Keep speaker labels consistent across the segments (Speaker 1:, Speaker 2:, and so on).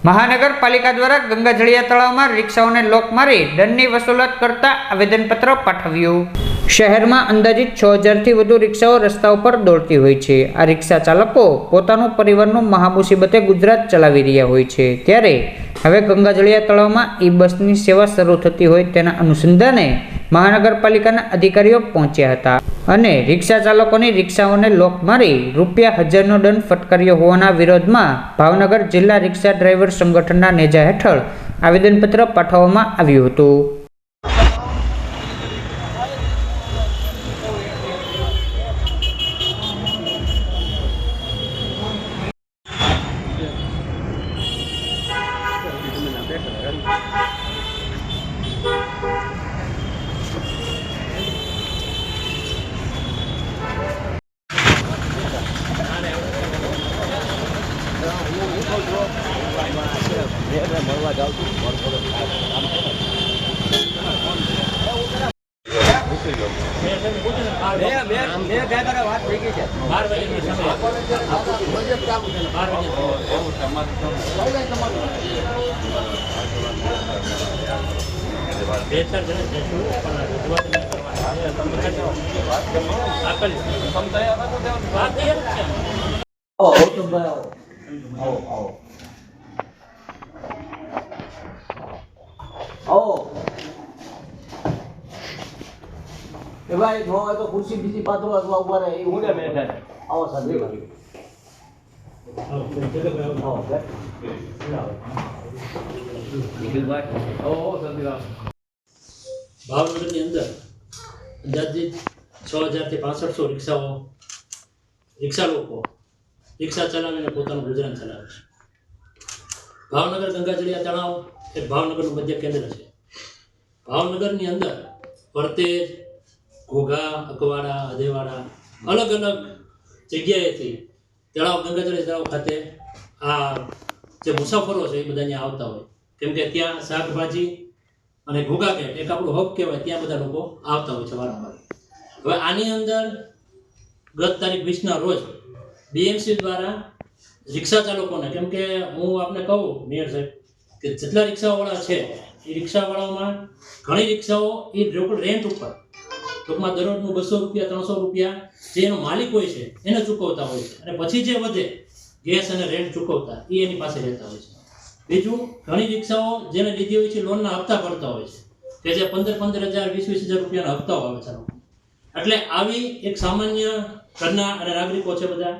Speaker 1: મહાનગરપાલિકા દ્વારા ગંગાજળિયા તળાવમાં રિક્ષાઓને લોક મારી દંડની વસૂલાત કરતા આવેદનપત્ર પાઠવ્યું। શહેરમાં અંદાજિત 6000થી વધુ રિક્ષાઓ રસ્તા ઉપર દોડતી હોય છે। આ રિક્ષા ચાલકો પોતાનું પરિવારનું મહામુસીબતે ગુજરાત ચલાવી રહ્યા હોય છે, ત્યારે હવે ગંગાજળિયા તળાવમાં ઈ-બસની સેવા શરૂ થતી હોય તેના અનુસંધાને મહાનગરપાલિકાના અધિકારીઓ પહોંચ્યા હતા અને રિક્ષા ચાલકોની રિક્ષાઓને લોક મારી ₹1000નો દંડ ફટકાર્યો હોવાના વિરોધમાં ભાવનગર જિલ્લા રિક્ષા ડ્રાઈવર સંગઠનના નેજા હેઠળ આવેદનપત્ર પાઠવવામાં આવ્યું હતું।
Speaker 2: भाई नो है तो कुर्सी बीसी पात्रो अथवा ऊपर है હું ને બેઠા છે આવો સાહેબ
Speaker 3: ભાવનગરની અંદર અંદાજિત 6000 થી 6500 રિક્ષા લોકો રિક્ષા ચલાવીને પોતાનું ગુજરાન ચલાવે છે। ભાવનગર ગંગાજળિયા તળાવ એ ભાવનગરનું મધ્ય કેન્દ્ર છે। ભાવનગરની અંદર વર્તેજ, ઘોઘા, અકવાડા, અધેવાડા અલગ અલગ જગ્યાએથી ગંગાજળિયા તળાવ ખાતે આ જે મુસાફરો છે એ બધા અહીંયા આવતા હોય, કેમ કે ત્યાં શાકભાજી અને ઘોઘા પેટ એક આપણું હબ કહેવાય, ત્યાં બધા લોકો આવતા હોય છે વારંવાર। હવે આની અંદર ગત તારીખ 20ના રોજ બીએમસી દ્વારા રિક્ષા ચાલકોને, કેમ કે હું આપને કહું મેયર સાહેબ કે જેટલા રિક્ષાવાળા છે એ રિક્ષાવાળાઓમાં ઘણી રિક્ષાઓ એ રેન્ટ ઉપર ટૂંકમાં દરરોજનું 200 રૂપિયા 300 રૂપિયા જે એનો માલિક હોય છે એને ચૂકવતા હોય છે, અને પછી જે વધે ગેસ અને રેન્ટ ચૂકવતા એ એની પાસે રહેતા હોય છે। બીજું, ઘણી રિક્ષાઓ જેને લીધી હોય છે લોનના હપ્તા ભરતા હોય છે, કે જે 15,000 20,000 રૂપિયાના હપ્તાઓ આવે છે। એટલે આવી એક સામાન્ય ઘરના અને નાગરિકો છે બધા।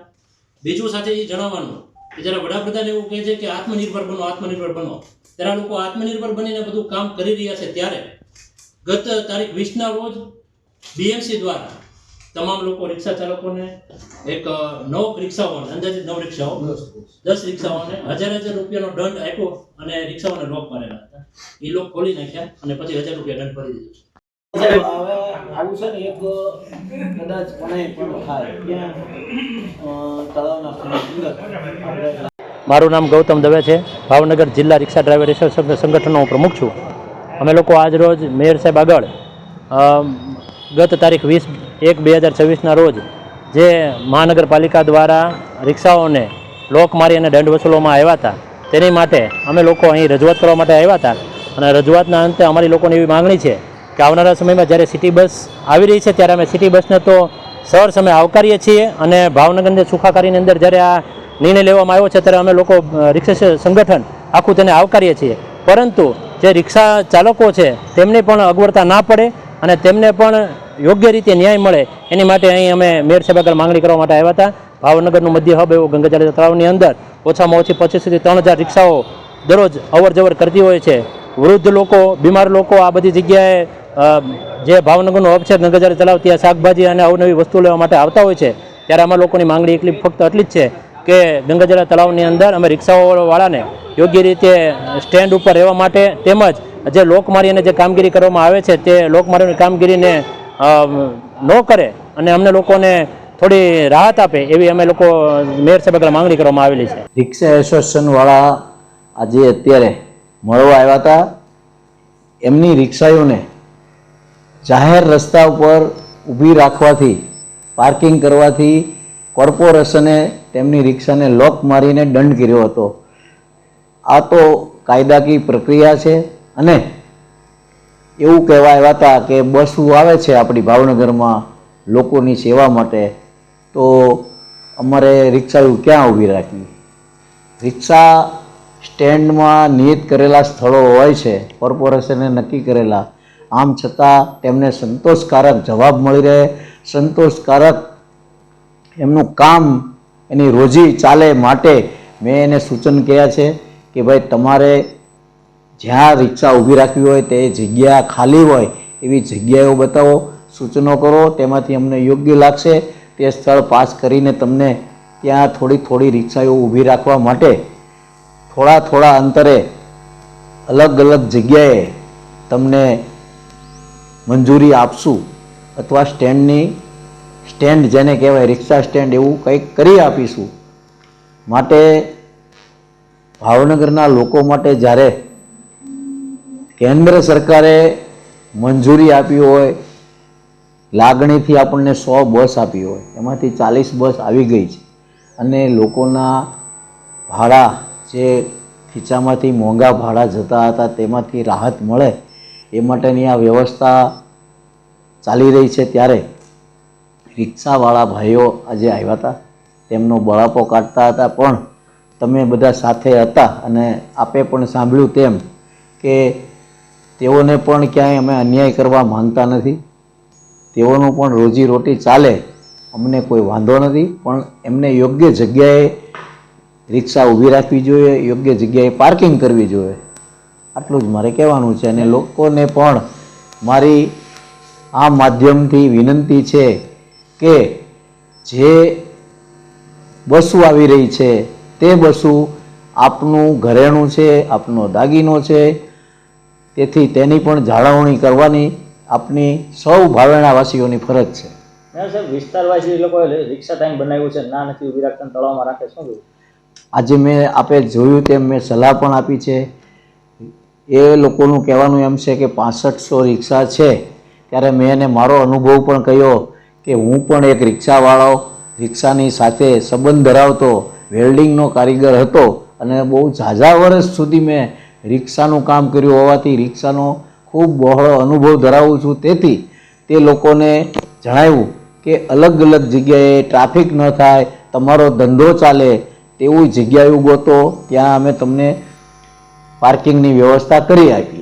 Speaker 3: બીજું સાથે એ જણાવવાનું કે જ્યારે વડાપ્રધાન એવું કહે છે કે આત્મનિર્ભર બનો, ત્યારે લોકો આત્મનિર્ભર બનીને બધું કામ કરી રહ્યા છે, ત્યારે ગત તારીખ 20ના રોજ બીએમસી દ્વારા તમામ લોકો રિક્ષા ચાલકોને એક 9 રિક્ષાઓને અંદાજિત 9 રિક્ષાઓ 10 રિક્ષાઓને 1000 રૂપિયાનો દંડ આપ્યો અને રિક્ષાઓને લોક મારેલા હતા। એ લોક ખોલી નાખ્યા અને પછી 1000 રૂપિયા દંડ ભરી દીધો છે।
Speaker 2: હવે આવું છે ને એક કદાચ મનાઈ પણ થાય ત્યાં તળાવના અંદર।
Speaker 3: મારું નામ ગૌતમ દવે છે, ભાવનગર જિલ્લા રિક્ષા ડ્રાઈવર સંગઠનનો હું પ્રમુખ છું। અમે લોકો આજ રોજ મેયર સાહેબ આગળ ગત તારીખ 20/1/2024ના રોજ જે મહાનગરપાલિકા દ્વારા રિક્ષાઓને લોક મારી અને દંડ વસૂલવામાં આવ્યા હતા, તેની માટે અમે લોકો અહીં રજૂઆત કરવા માટે આવ્યા હતા। અને રજૂઆતના અંતે અમારી લોકોની એવી માંગણી છે કે આવનારા સમયમાં જ્યારે સિટી બસ આવી રહી છે ત્યારે અમે સિટી બસને તો સર સમય આવકારીએ છીએ, અને ભાવનગરની સુખાકારીની અંદર જ્યારે આ નિર્ણય લેવામાં આવ્યો છે ત્યારે અમે લોકો રિક્ષા સંગઠન આખું તેને આવકારીએ છીએ। પરંતુ જે રિક્ષા ચાલકો છે તેમને પણ અગવડતા ના પડે અને તેમને પણ યોગ્ય રીતે ન્યાય મળે એની માટે અહીં અમે મેયર સાહેબ આગળ માંગણી કરવા માટે આવ્યા હતા। ભાવનગરનું મધ્ય હબ એવું ગંગાજળિયા તળાવની અંદર ઓછામાં ઓછી 2500 થી 3000 રિક્ષાઓ દરરોજ અવર જવર કરતી હોય છે। વૃદ્ધ લોકો, બીમાર લોકો આ બધી જગ્યાએ જે ભાવનગરનું હબ છે ગંગાજળિયા તળાવ, ત્યાં શાકભાજી અને અવનવી વસ્તુ લેવા માટે આવતા હોય છે। ત્યારે અમારા લોકોની માંગણી ફક્ત એટલી જ છે કે ગંગાજળિયા તળાવની અંદર અમે રિક્ષાઓવાળાને યોગ્ય રીતે સ્ટેન્ડ ઉપર રહેવા માટે, તેમજ જે લોકમારી અને જે કામગીરી કરવામાં આવે છે તે લોકમારીની કામગીરીને ન કરે અને અમને લોકોને થોડી રાહત આપે એવી અમે લોકો મેયર સાહેબ આગળ માંગણી કરવામાં આવેલી છે।
Speaker 4: રિક્ષા એસોસિએશનવાળા આજે અત્યારે મળવા આવ્યા હતા। એમની રિક્ષાઓને જાહેર રસ્તા ઉપર ઊભી રાખવાથી, પાર્કિંગ કરવાથી કોર્પોરેશને તેમની રિક્ષાને લોક મારીને દંડ કર્યો હતો। આ તો કાયદાકીય પ્રક્રિયા છે અને એવું કહેવા આવ્યા હતા કે બસો આવે છે આપણી ભાવનગરમાં લોકોની સેવા માટે, તો અમારે રિક્ષાઓ ક્યાં ઊભી રાખવી? રિક્ષા સ્ટેન્ડમાં નિયત કરેલા સ્થળો હોય છે, કોર્પોરેશને નક્કી કરેલા, આમ છતાં તેમને સંતોષકારક જવાબ મળી રહે, સંતોષકારક એમનું કામ, એની રોજી ચાલે માટે મેં એને સૂચન કર્યા છે કે ભાઈ તમારે જ્યાં રિક્ષા ઊભી રાખવી હોય તે જગ્યા ખાલી હોય એવી જગ્યાઓ બતાવો, સૂચનો કરો, તેમાંથી અમને યોગ્ય લાગશે તે સ્થળ પાસ કરીને તમને ત્યાં થોડી થોડી રિક્ષાઓ ઊભી રાખવા માટે થોડા થોડા અંતરે અલગ અલગ જગ્યાએ તમને મંજૂરી આપશું, અથવા સ્ટેન્ડ જેને કહેવાય રિક્ષા સ્ટેન્ડ એવું કંઈક કરી આપીશું. માટે ભાવનગરના લોકો માટે જ્યારે કેન્દ્ર સરકારે મંજૂરી આપી હોય, લાગણીથી આપણને 100 બસ આપી હોય, એમાંથી 40 બસ આવી ગઈ છે અને લોકોના ભાડા જે ખીચામાંથી મોંઘા ભાડા જતા હતા તેમાંથી રાહત મળે એ માટેની આ વ્યવસ્થા ચાલી રહી છે. ત્યારે રિક્ષાવાળા ભાઈઓ આજે આવ્યા હતા, તેમનો બળાપો કાઢતા હતા, પણ તમે બધા સાથે હતા અને આપે પણ સાંભળ્યું તેમ કે તેઓને પણ ક્યાંય અમે અન્યાય કરવા માંગતા નથી, તેઓનું પણ રોજીરોટી ચાલે, અમને કોઈ વાંધો નથી, પણ એમને યોગ્ય જગ્યાએ રિક્ષા ઊભી રાખવી જોઈએ, યોગ્ય જગ્યાએ પાર્કિંગ કરવી જોઈએ, આટલું જ મારે કહેવાનું છે. અને લોકોને પણ મારી આ માધ્યમથી વિનંતી છે કે જે બસો આવી રહી છે તે બસો આપનું ઘરેણું છે, આપનો દાગીનો છે, તેથી તેની પણ જાળવણી કરવાની આપની સૌ ભાવેણાવાસીઓની ફરજ છે.
Speaker 2: સાહેબ, વિસ્તારવાસી લોકોએ રિક્ષા ટાઈમ બનાવ્યું છે, ના નથી ઊભી રાખતા, તળાવમાં રાખે, શું કરું?
Speaker 4: આજે મેં આપે જોયું તેમ મેં સલાહ પણ આપી છે. એ લોકોનું કહેવાનું એમ છે કે 6500 રિક્ષા છે, ત્યારે મેં એને મારો અનુભવ પણ કહ્યો કે હું પણ એક રિક્ષાવાળો, રિક્ષાની સાથે સંબંધ ધરાવતો, વેલ્ડિંગનો કારીગર હતો અને બહુ ઝાઝા વર્ષ સુધી મેં રિક્ષાનું કામ કર્યું હોવાથી રિક્ષાનો ખૂબ બહોળો અનુભવ ધરાવું છું. તેથી તે લોકોને જણાવ્યું કે અલગ અલગ જગ્યાએ ટ્રાફિક ન થાય, તમારો ધંધો ચાલે તેવી જગ્યાઓ ગોતો, ત્યાં અમે તમને પાર્કિંગની વ્યવસ્થા કરી આપી.